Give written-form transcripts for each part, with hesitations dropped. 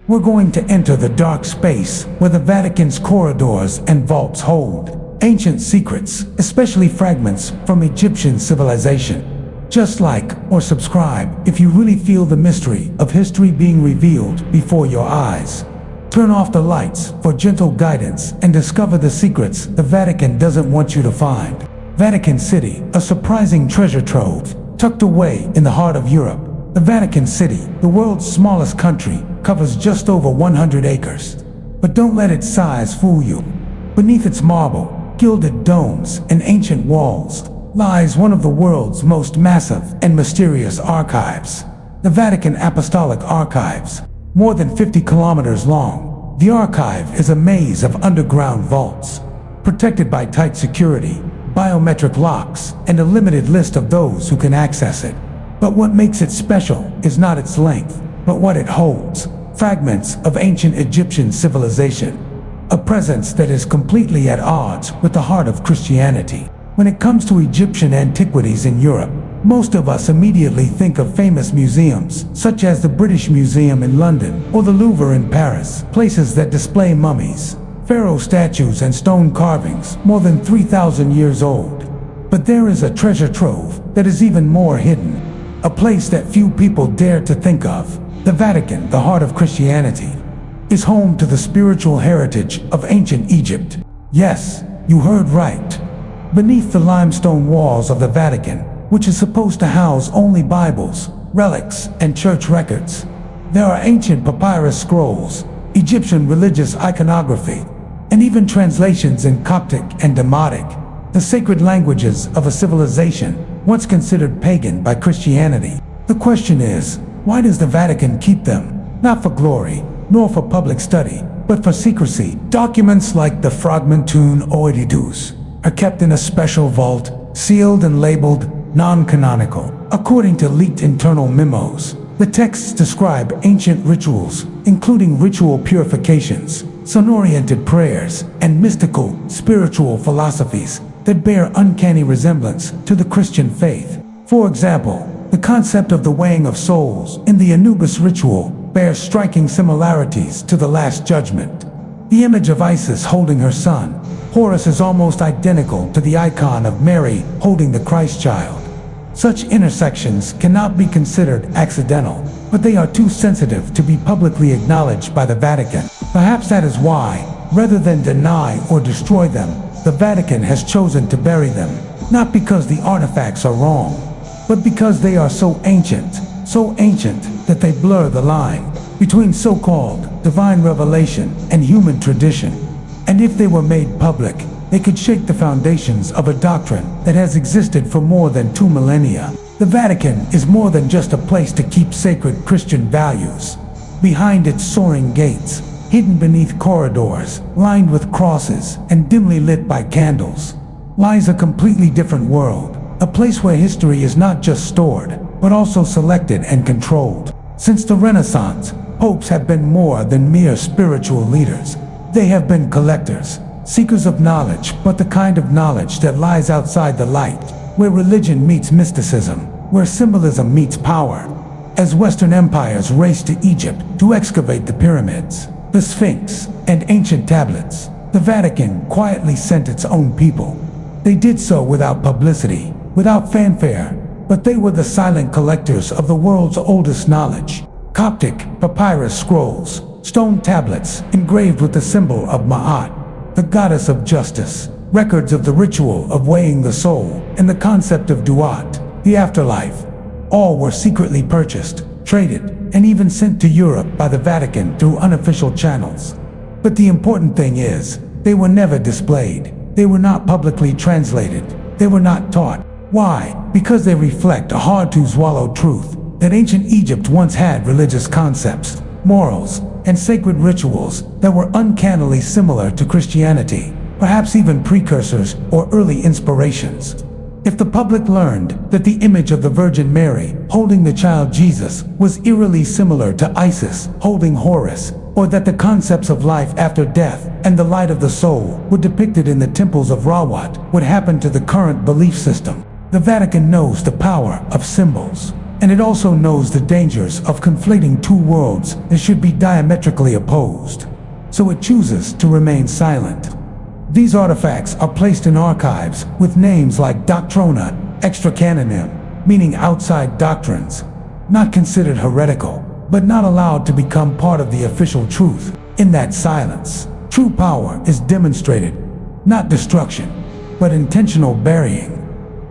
We're going to enter the dark space where the Vatican's corridors and vaults hold ancient secrets, especially fragments from Egyptian civilization. Just like or subscribe if you really feel the mystery of history being revealed before your eyes. Turn off the lights for gentle guidance and discover the secrets the Vatican doesn't want you to find. Vatican City, a surprising treasure trove, tucked away in the heart of Europe. The Vatican City, the world's smallest country, covers just over 100 acres. But don't let its size fool you. Beneath its marble, gilded domes, and ancient walls, lies one of the world's most massive and mysterious archives. The Vatican Apostolic Archives. More than 50 kilometers long, the archive is a maze of underground vaults, protected by tight security, biometric locks, and a limited list of those who can access it. But what makes it special is not its length, but what it holds. Fragments of ancient Egyptian civilization. A presence that is completely at odds with the heart of Christianity. When it comes to Egyptian antiquities in Europe, most of us immediately think of famous museums, such as the British Museum in London or the Louvre in Paris, places that display mummies, pharaoh statues and stone carvings more than 3,000 years old. But there is a treasure trove that is even more hidden, a place that few people dare to think of. The Vatican, the heart of Christianity, is home to the spiritual heritage of ancient Egypt. Yes, you heard right. Beneath the limestone walls of the Vatican, which is supposed to house only Bibles, relics, and church records, there are ancient papyrus scrolls, Egyptian religious iconography, and even translations in Coptic and Demotic, the sacred languages of a civilization once considered pagan by Christianity. The question is, why does the Vatican keep them? Not for glory, nor for public study, but for secrecy. Documents like the Fragmentum Oedidus are kept in a special vault, sealed and labeled non-canonical. According to leaked internal memos, the texts describe ancient rituals, including ritual purifications, sun-oriented prayers, and mystical, spiritual philosophies that bear uncanny resemblance to the Christian faith. For example, the concept of the weighing of souls in the Anubis ritual bears striking similarities to the Last Judgment. The image of Isis holding her son, Horus, is almost identical to the icon of Mary holding the Christ child. Such intersections cannot be considered accidental, but they are too sensitive to be publicly acknowledged by the Vatican. Perhaps that is why, rather than deny or destroy them, the Vatican has chosen to bury them, not because the artifacts are wrong, but because they are so ancient that they blur the line between so-called divine revelation and human tradition. And if they were made public, they could shake the foundations of a doctrine that has existed for more than 2 millennia. The Vatican is more than just a place to keep sacred Christian values. Behind its soaring gates, hidden beneath corridors lined with crosses and dimly lit by candles, lies a completely different world, a place where history is not just stored, but also selected and controlled. Since the Renaissance, popes have been more than mere spiritual leaders. They have been collectors, seekers of knowledge, but the kind of knowledge that lies outside the light, where religion meets mysticism, where symbolism meets power. As Western empires raced to Egypt to excavate the pyramids, the Sphinx, and ancient tablets, the Vatican quietly sent its own people. They did so without publicity, without fanfare, but they were the silent collectors of the world's oldest knowledge. Coptic papyrus scrolls, stone tablets engraved with the symbol of Ma'at, the goddess of justice, records of the ritual of weighing the soul, and the concept of Duat, the afterlife. All were secretly purchased, traded, and even sent to Europe by the Vatican through unofficial channels. But the important thing is, they were never displayed. They were not publicly translated. They were not taught. Why? Because they reflect a hard-to-swallow truth that ancient Egypt once had religious concepts, morals, and sacred rituals that were uncannily similar to Christianity, perhaps even precursors or early inspirations. If the public learned that the image of the Virgin Mary holding the child Jesus was eerily similar to Isis holding Horus, or that the concepts of life after death and the light of the soul were depicted in the temples of Rawat, what happened to the current belief system? The Vatican knows the power of symbols, and it also knows the dangers of conflating two worlds that should be diametrically opposed. So it chooses to remain silent. These artifacts are placed in archives with names like Doctrina Extra Canonem, meaning outside doctrines, not considered heretical, but not allowed to become part of the official truth. In that silence, true power is demonstrated, not destruction, but intentional burying.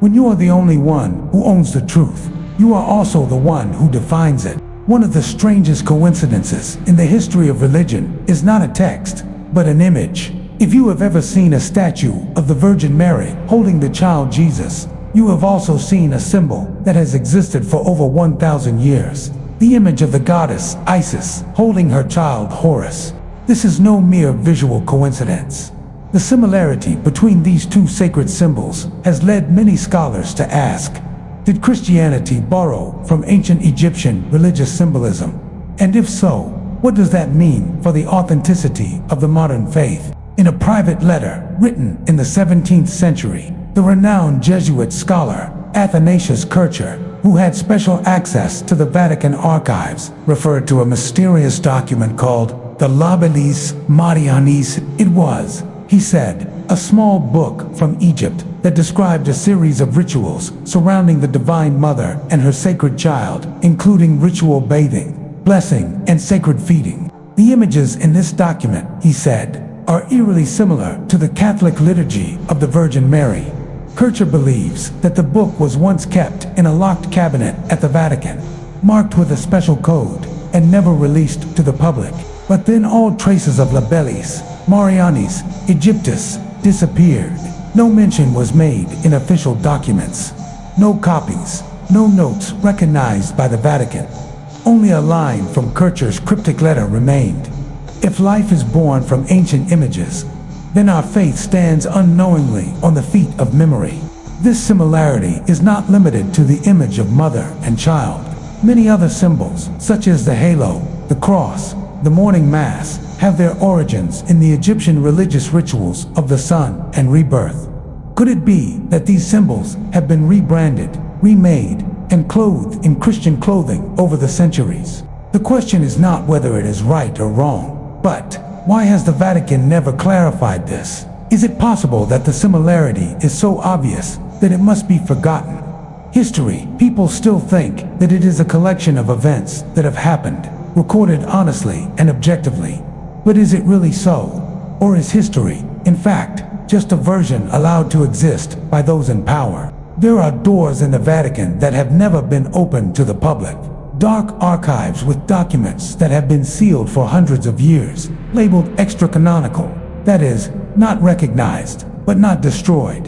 When you are the only one who owns the truth, you are also the one who defines it. One of the strangest coincidences in the history of religion is not a text, but an image. If you have ever seen a statue of the Virgin Mary holding the child Jesus, you have also seen a symbol that has existed for over 1,000 years. The image of the goddess Isis holding her child Horus. This is no mere visual coincidence. The similarity between these two sacred symbols has led many scholars to ask, did Christianity borrow from ancient Egyptian religious symbolism? And if so, what does that mean for the authenticity of the modern faith? In a private letter written in the 17th century, the renowned Jesuit scholar Athanasius Kircher, who had special access to the Vatican archives, referred to a mysterious document called the Labelis Marianis. It was, he said, a small book from Egypt that described a series of rituals surrounding the Divine Mother and her sacred child, including ritual bathing, blessing, and sacred feeding. The images in this document, he said, are eerily similar to the Catholic liturgy of the Virgin Mary. Kircher believes that the book was once kept in a locked cabinet at the Vatican, marked with a special code, and never released to the public. But then all traces of Labelis Marianis Egyptus disappeared. No mention was made in official documents. No copies, no notes recognized by the Vatican. Only a line from Kircher's cryptic letter remained. If life is born from ancient images, then our faith stands unknowingly on the feet of memory. This similarity is not limited to the image of mother and child. Many other symbols, such as the halo, the cross, the morning mass, have their origins in the Egyptian religious rituals of the sun and rebirth. Could it be that these symbols have been rebranded, remade, and clothed in Christian clothing over the centuries? The question is not whether it is right or wrong, but why has the Vatican never clarified this? Is it possible that the similarity is so obvious that it must be forgotten? History, people still think that it is a collection of events that have happened, recorded honestly and objectively. But is it really so? Or is history, in fact, just a version allowed to exist by those in power? There are doors in the Vatican that have never been opened to the public. Dark archives with documents that have been sealed for hundreds of years, labeled extra-canonical, that is, not recognized, but not destroyed.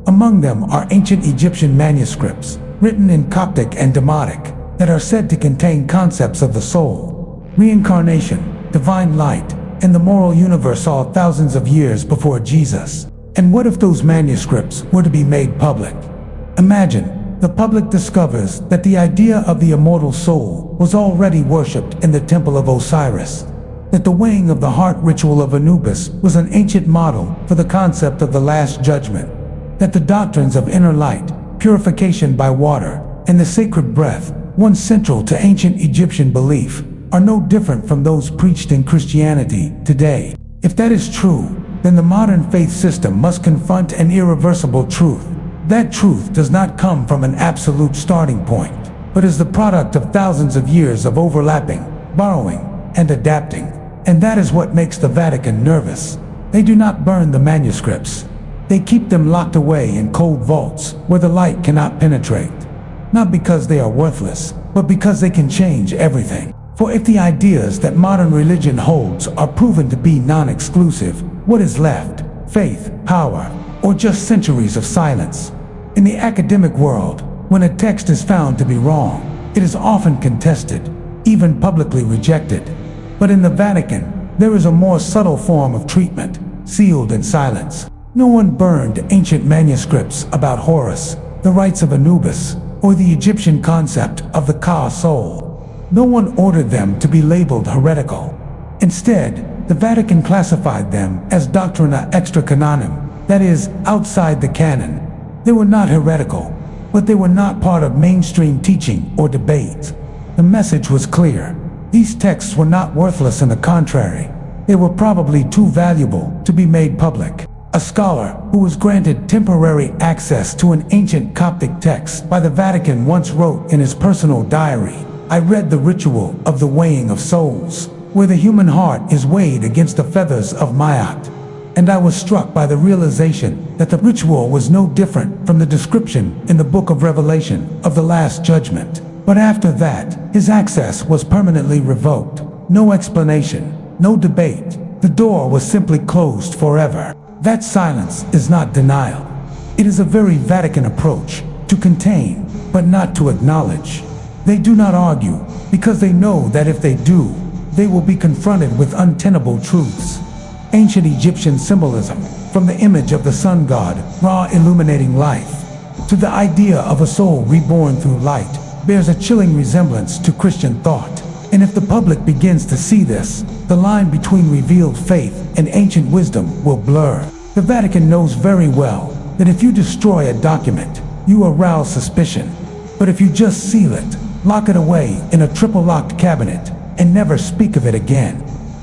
Among them are ancient Egyptian manuscripts, written in Coptic and Demotic, that are said to contain concepts of the soul, reincarnation, divine light, and the moral universe all thousands of years before Jesus. And what if those manuscripts were to be made public? Imagine, the public discovers that the idea of the immortal soul was already worshipped in the temple of Osiris, that the weighing of the heart ritual of Anubis was an ancient model for the concept of the Last Judgment, that the doctrines of inner light, purification by water, and the sacred breath, once central to ancient Egyptian belief, are no different from those preached in Christianity today. If that is true, then the modern faith system must confront an irreversible truth. That truth does not come from an absolute starting point, but is the product of thousands of years of overlapping, borrowing, and adapting. And that is what makes the Vatican nervous. They do not burn the manuscripts. They keep them locked away in cold vaults where the light cannot penetrate. Not because they are worthless, but because they can change everything. For if the ideas that modern religion holds are proven to be non-exclusive, what is left? Faith, power, or just centuries of silence? In the academic world, when a text is found to be wrong, it is often contested, even publicly rejected. But in the Vatican, there is a more subtle form of treatment, sealed in silence. No one burned ancient manuscripts about Horus, the rites of Anubis, or the Egyptian concept of the Ka soul. No one ordered them to be labeled heretical. Instead, the Vatican classified them as Doctrina Extra Canonem, that is, outside the canon. They were not heretical. but they were not part of mainstream teaching or debates. The message was clear. These texts were not worthless, on the contrary. They were probably too valuable to be made public. A scholar who was granted temporary access to an ancient Coptic text by the Vatican once wrote in his personal diary, "I read the ritual of the weighing of souls, where the human heart is weighed against the feathers of Maat, and I was struck by the realization that the ritual was no different from the description in the book of Revelation of the Last Judgment. But after that, his access was permanently revoked. No explanation, no debate. The door was simply closed forever." That silence is not denial. It is a very Vatican approach, to contain, but not to acknowledge. They do not argue, because they know that if they do, they will be confronted with untenable truths. Ancient Egyptian symbolism, from the image of the sun god, Ra illuminating life, to the idea of a soul reborn through light, bears a chilling resemblance to Christian thought. And if the public begins to see this, the line between revealed faith and ancient wisdom will blur. The Vatican knows very well that if you destroy a document, you arouse suspicion. But if you just seal it, lock it away in a triple-locked cabinet, and never speak of it again,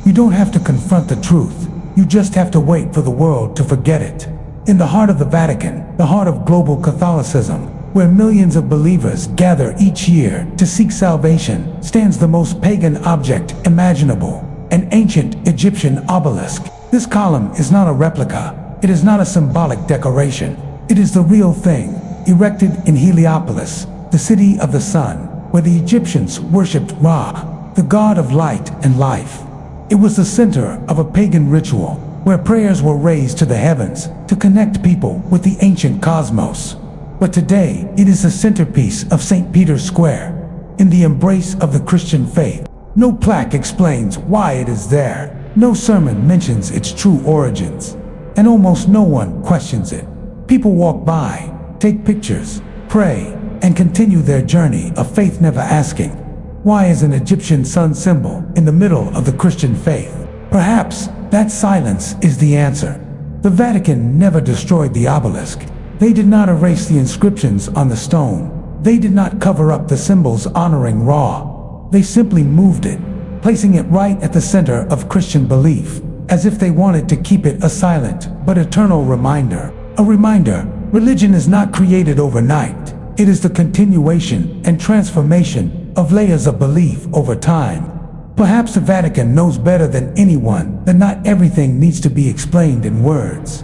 you don't have to confront the truth. You just have to wait for the world to forget it. In the heart of the Vatican, the heart of global Catholicism, where millions of believers gather each year to seek salvation, stands the most pagan object imaginable, an ancient Egyptian obelisk. This column is not a replica. It is not a symbolic decoration. It is the real thing, erected in Heliopolis, the city of the sun, where the Egyptians worshipped Ra, the god of light and life. It was the center of a pagan ritual, where prayers were raised to the heavens to connect people with the ancient cosmos. But today, it is the centerpiece of St. Peter's Square, in the embrace of the Christian faith. No plaque explains why it is there. No sermon mentions its true origins. And almost no one questions it. People walk by, take pictures, pray, and continue their journey of faith, never asking, why is an Egyptian sun symbol in the middle of the Christian faith? Perhaps that silence is the answer. The Vatican never destroyed the obelisk. They did not erase the inscriptions on the stone. They did not cover up the symbols honoring Ra. They simply moved it, placing it right at the center of Christian belief, as if they wanted to keep it a silent but eternal reminder. A reminder, religion is not created overnight. It is the continuation and transformation of layers of belief over time. Perhaps the Vatican knows better than anyone that not everything needs to be explained in words.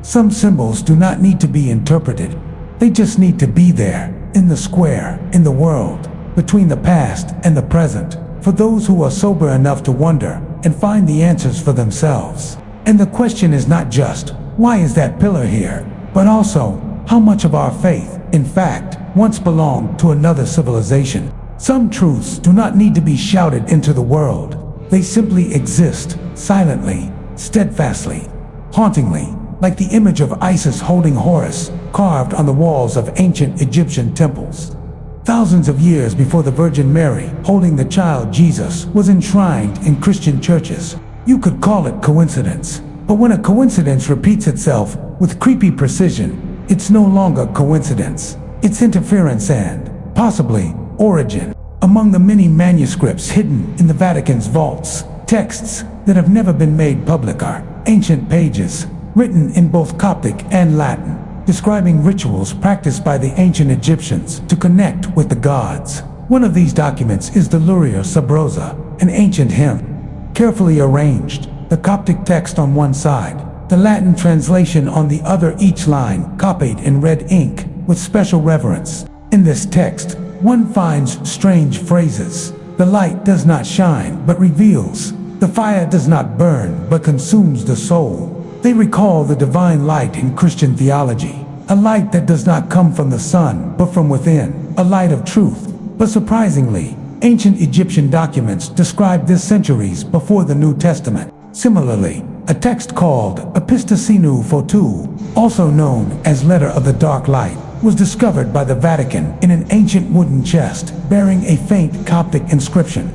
Some symbols do not need to be interpreted. They just need to be there, in the square, in the world, between the past and the present, for those who are sober enough to wonder and find the answers for themselves. And the question is not just, why is that pillar here? But also, how much of our faith, in fact, once belonged to another civilization? Some truths do not need to be shouted into the world. They simply exist, silently, steadfastly, hauntingly, like the image of Isis holding Horus, carved on the walls of ancient Egyptian temples. Thousands of years before the Virgin Mary, holding the child Jesus, was enshrined in Christian churches. You could call it coincidence. But when a coincidence repeats itself with creepy precision, it's no longer coincidence. It's interference and, possibly, origin. Among the many manuscripts hidden in the Vatican's vaults, texts that have never been made public are ancient pages, written in both Coptic and Latin, describing rituals practiced by the ancient Egyptians to connect with the gods. One of these documents is the Luria Sabrosa, an ancient hymn, carefully arranged, the Coptic text on one side, the Latin translation on the other, each line copied in red ink with special reverence. In this text, one finds strange phrases. The light does not shine, but reveals. The fire does not burn, but consumes the soul. They recall the divine light in Christian theology, a light that does not come from the sun, but from within, a light of truth. But surprisingly, ancient Egyptian documents describe this centuries before the New Testament. Similarly, a text called Epistesinu Fotou, also known as Letter of the Dark Light, was discovered by the Vatican in an ancient wooden chest bearing a faint Coptic inscription,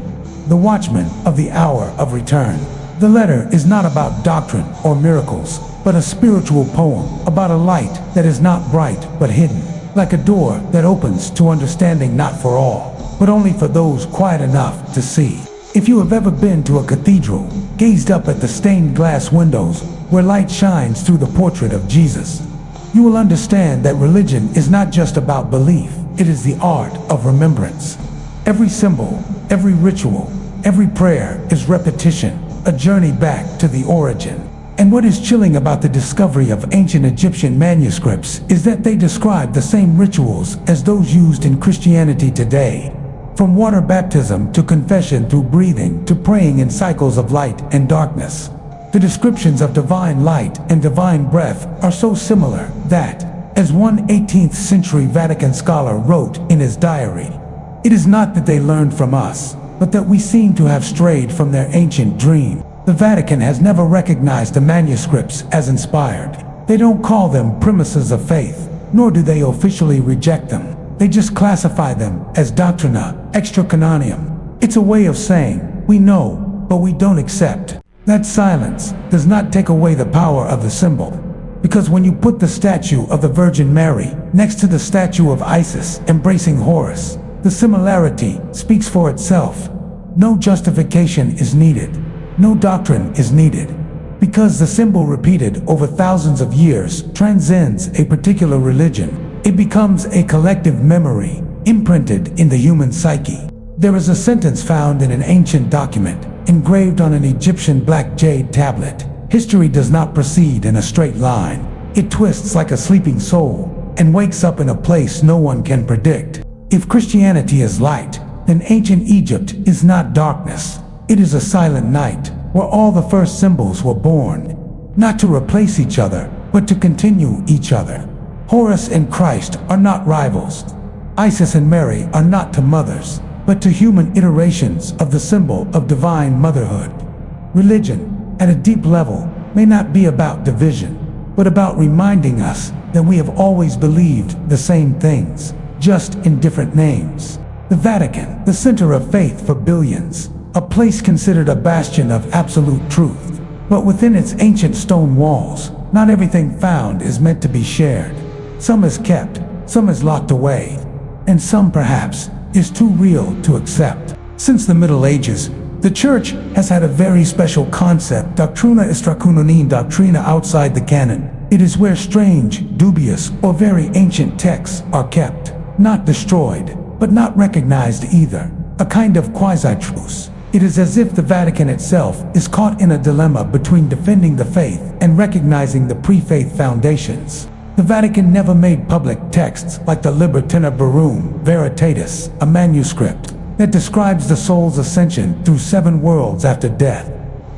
the Watchman of the Hour of Return. The letter is not about doctrine or miracles, but a spiritual poem about a light that is not bright but hidden. like a door that opens to understanding not for all, but only for those quiet enough to see. If you have ever been to a cathedral, gazed up at the stained glass windows where light shines through the portrait of Jesus, you will understand that religion is not just about belief, it is the art of remembrance. Every symbol, every ritual, every prayer is repetition, a journey back to the origin. And what is chilling about the discovery of ancient Egyptian manuscripts is that they describe the same rituals as those used in Christianity today. From water baptism to confession through breathing to praying in cycles of light and darkness. The descriptions of divine light and divine breath are so similar that, as one 18th century Vatican scholar wrote in his diary, it is not that they learned from us, but that we seem to have strayed from their ancient dream. The Vatican has never recognized the manuscripts as inspired. They don't call them premises of faith, nor do they officially reject them. They just classify them as doctrina extracanonium. It's a way of saying, we know, but we don't accept. That silence does not take away the power of the symbol, because when you put the statue of the Virgin Mary next to the statue of Isis embracing Horus, the similarity speaks for itself. No justification is needed. No doctrine is needed. Because the symbol repeated over thousands of years transcends a particular religion, it becomes a collective memory imprinted in the human psyche. There is a sentence found in an ancient document, engraved on an Egyptian black jade tablet. History does not proceed in a straight line. It twists like a sleeping soul and wakes up in a place no one can predict. If Christianity is light, then ancient Egypt is not darkness. It is a silent night where all the first symbols were born, not to replace each other, but to continue each other. Horus and Christ are not rivals. Isis and Mary are not to mothers, but to human iterations of the symbol of divine motherhood. Religion, at a deep level, may not be about division, but about reminding us that we have always believed the same things, just in different names. The Vatican, the center of faith for billions, a place considered a bastion of absolute truth. But within its ancient stone walls, not everything found is meant to be shared. Some is kept, some is locked away, and some perhaps is too real to accept. Since the Middle Ages, the Church has had a very special concept, doctrina extracanonium, doctrina outside the canon. It is where strange, dubious, or very ancient texts are kept, not destroyed, but not recognized either, a kind of quasi-truce. It is as if the Vatican itself is caught in a dilemma between defending the faith and recognizing the pre-faith foundations. The Vatican never made public texts like the Liber Tenebrarum Veritatis, a manuscript that describes the soul's ascension through 7 worlds after death,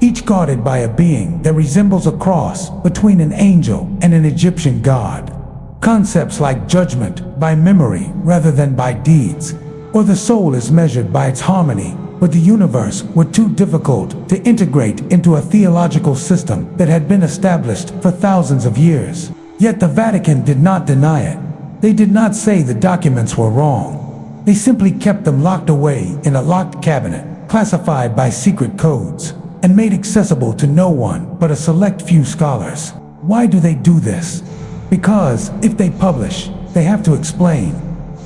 each guarded by a being that resembles a cross between an angel and an Egyptian god. Concepts like judgment by memory rather than by deeds, or the soul is measured by its harmony with the universe, were too difficult to integrate into a theological system that had been established for thousands of years. Yet the Vatican did not deny it. They did not say the documents were wrong. They simply kept them locked away in a locked cabinet, classified by secret codes, and made accessible to no one but a select few scholars. Why do they do this? Because if they publish, they have to explain.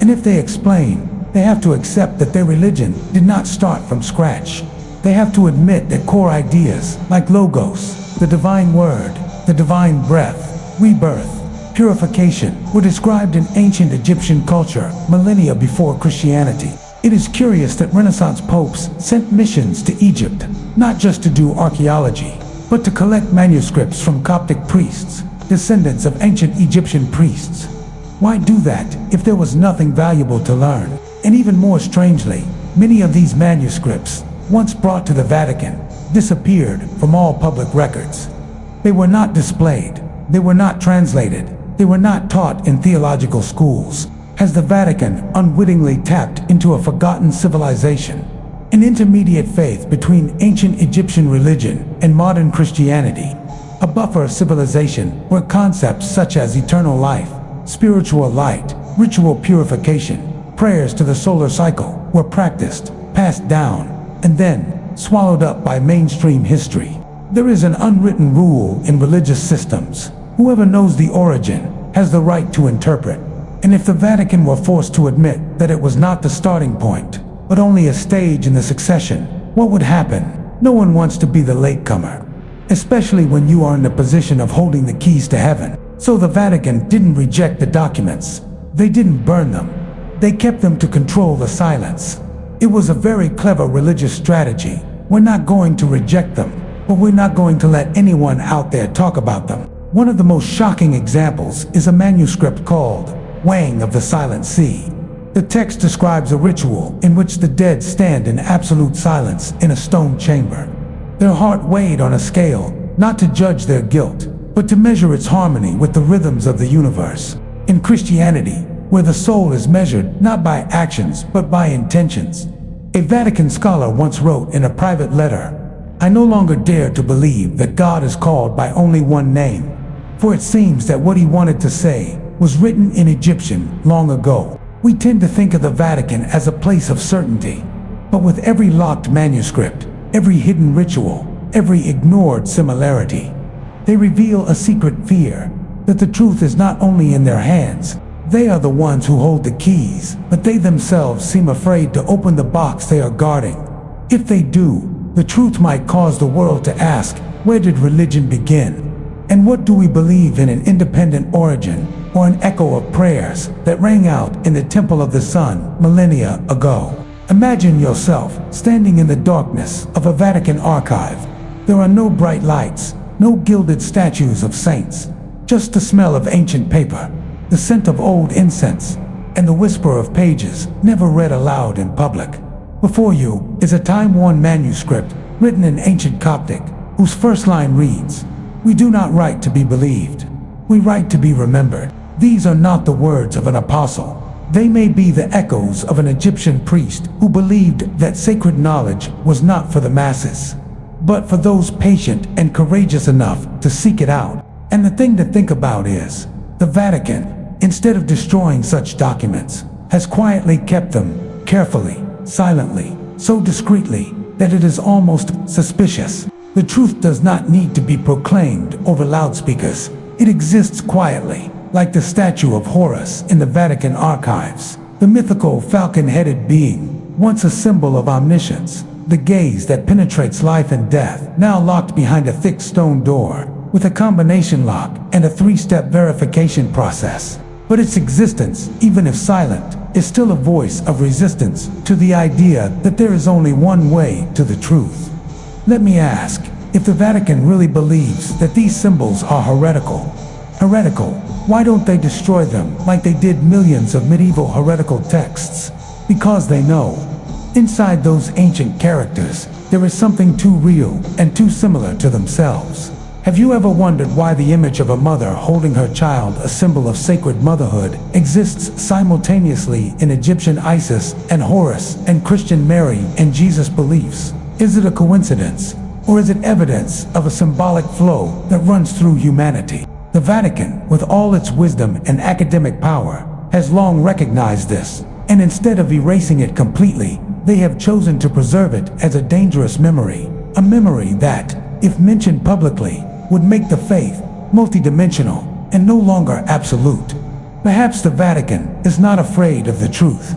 And if they explain, they have to accept that their religion did not start from scratch. They have to admit that core ideas like logos, the divine word, the divine breath, rebirth, purification were described in ancient Egyptian culture millennia before Christianity. It is curious that Renaissance popes sent missions to Egypt, not just to do archaeology, but to collect manuscripts from Coptic priests, descendants of ancient Egyptian priests. Why do that if there was nothing valuable to learn? And even more strangely, many of these manuscripts, once brought to the Vatican, disappeared from all public records. They were not displayed. They were not translated. They were not taught in theological schools. Has the Vatican unwittingly tapped into a forgotten civilization, an intermediate faith between ancient Egyptian religion and modern Christianity, a buffer civilization where concepts such as eternal life, spiritual light, ritual purification, prayers to the solar cycle were practiced, passed down, and then swallowed up by mainstream history? There is an unwritten rule in religious systems. Whoever knows the origin has the right to interpret. And if the Vatican were forced to admit that it was not the starting point, but only a stage in the succession, what would happen? No one wants to be the latecomer, especially when you are in the position of holding the keys to heaven. So the Vatican didn't reject the documents. They didn't burn them. They kept them to control the silence. It was a very clever religious strategy. We're not going to reject them, but we're not going to let anyone out there talk about them. One of the most shocking examples is a manuscript called Weighing of the Silent Sea. The text describes a ritual in which the dead stand in absolute silence in a stone chamber. Their heart weighed on a scale, not to judge their guilt, but to measure its harmony with the rhythms of the universe. In Christianity, where the soul is measured not by actions but by intentions, a Vatican scholar once wrote in a private letter, "I no longer dare to believe that God is called by only one name, for it seems that what he wanted to say was written in Egyptian long ago." We tend to think of the Vatican as a place of certainty, but with every locked manuscript, every hidden ritual, every ignored similarity, they reveal a secret fear that the truth is not only in their hands. They are the ones who hold the keys, but they themselves seem afraid to open the box they are guarding. If they do, the truth might cause the world to ask, where did religion begin? And what do we believe in an independent origin, or an echo of prayers that rang out in the Temple of the Sun millennia ago? Imagine yourself standing in the darkness of a Vatican archive. There are no bright lights, no gilded statues of saints, just the smell of ancient paper, the scent of old incense, and the whisper of pages never read aloud in public. Before you is a time-worn manuscript written in ancient Coptic, whose first line reads, "We do not write to be believed, we write to be remembered." These are not the words of an apostle. They may be the echoes of an Egyptian priest who believed that sacred knowledge was not for the masses, but for those patient and courageous enough to seek it out. And the thing to think about is, the Vatican, instead of destroying such documents, has quietly kept them, carefully, silently, so discreetly that it is almost suspicious. The truth does not need to be proclaimed over loudspeakers. It exists quietly, like the statue of Horus in the Vatican archives. The mythical falcon-headed being, once a symbol of omniscience, the gaze that penetrates life and death, now locked behind a thick stone door, with a combination lock and a three-step verification process. But its existence, even if silent, is still a voice of resistance to the idea that there is only one way to the truth. Let me ask, if the Vatican really believes that these symbols are heretical, why don't they destroy them like they did millions of medieval heretical texts? Because they know, inside those ancient characters, there is something too real and too similar to themselves. Have you ever wondered why the image of a mother holding her child, a symbol of sacred motherhood, exists simultaneously in Egyptian Isis and Horus and Christian Mary and Jesus beliefs? Is it a coincidence, or is it evidence of a symbolic flow that runs through humanity? The Vatican, with all its wisdom and academic power, has long recognized this, and instead of erasing it completely, they have chosen to preserve it as a dangerous memory, a memory that, if mentioned publicly, would make the faith multidimensional and no longer absolute. Perhaps the Vatican is not afraid of the truth.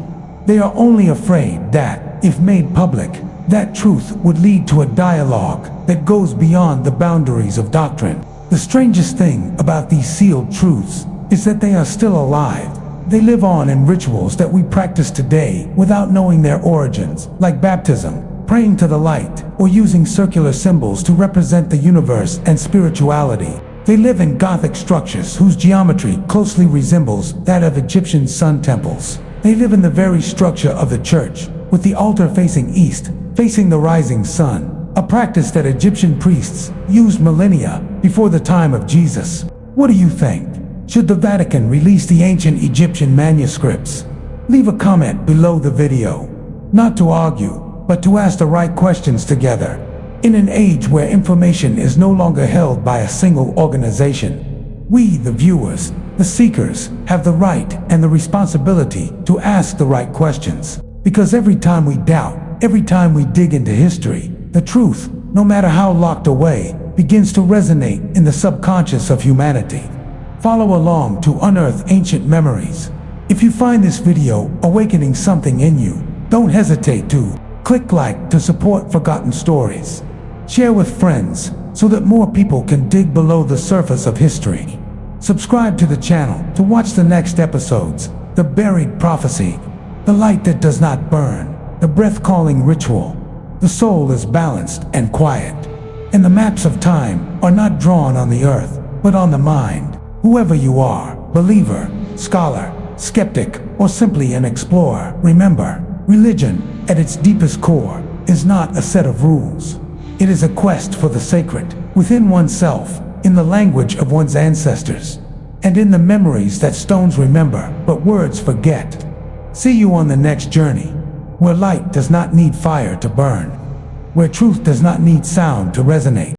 They are only afraid that, if made public, that truth would lead to a dialogue that goes beyond the boundaries of doctrine. The strangest thing about these sealed truths is that they are still alive. They live on in rituals that we practice today without knowing their origins, like baptism, praying to the light, or using circular symbols to represent the universe and spirituality. They live in Gothic structures whose geometry closely resembles that of Egyptian sun temples. They live in the very structure of the church, with the altar facing east, facing the rising sun, a practice that Egyptian priests used millennia before the time of Jesus. What do you think? Should the Vatican release the ancient Egyptian manuscripts? Leave a comment below the video. Not to argue, but to ask the right questions together. In an age where information is no longer held by a single organization, we, the viewers, the seekers, have the right and the responsibility to ask the right questions. Because every time we doubt, every time we dig into history, the truth, no matter how locked away, begins to resonate in the subconscious of humanity. Follow along to unearth ancient memories, If you find this video awakening something in you, don't hesitate to click like to support forgotten stories. Share with friends so that more people can dig below the surface of history. Subscribe to the channel to watch the next episodes. The buried prophecy, the light that does not burn, the breath-calling ritual. The soul is balanced and quiet, and the maps of time are not drawn on the earth, but on the mind. Whoever you are, believer, scholar, skeptic, or simply an explorer, remember, religion, at its deepest core, is not a set of rules. It is a quest for the sacred, within oneself, in the language of one's ancestors, and in the memories that stones remember, but words forget. See you on the next journey, where light does not need fire to burn, where truth does not need sound to resonate.